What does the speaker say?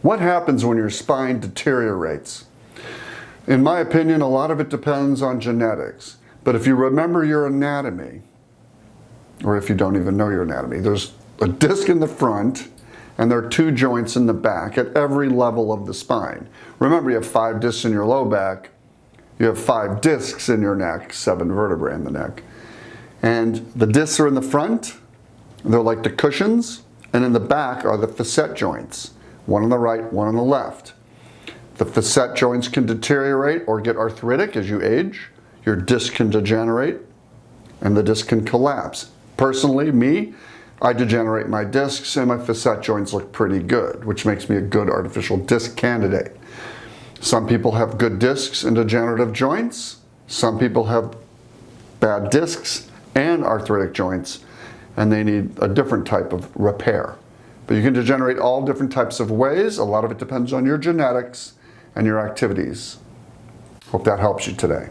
What happens when your spine deteriorates? In my opinion, a lot of it depends on genetics. But if you remember your anatomy, or if you don't even know your anatomy, there's a disc in the front and there are 2 joints in the back at every level of the spine. Remember, you have 5 discs in your low back, you have 5 discs in your neck, 7 vertebrae in the neck. And the discs are in the front, they're like the cushions, and in the back are the facet joints, one on the right, one on the left. The facet joints can deteriorate or get arthritic as you age. Your disc can degenerate and the disc can collapse. Personally, me, I degenerate my discs and my facet joints look pretty good, which makes me a good artificial disc candidate. Some people have good discs and degenerative joints. Some people have bad discs and arthritic joints, and they need a different type of repair. But you can degenerate all different types of ways. A lot of it depends on your genetics and your activities. Hope that helps you today.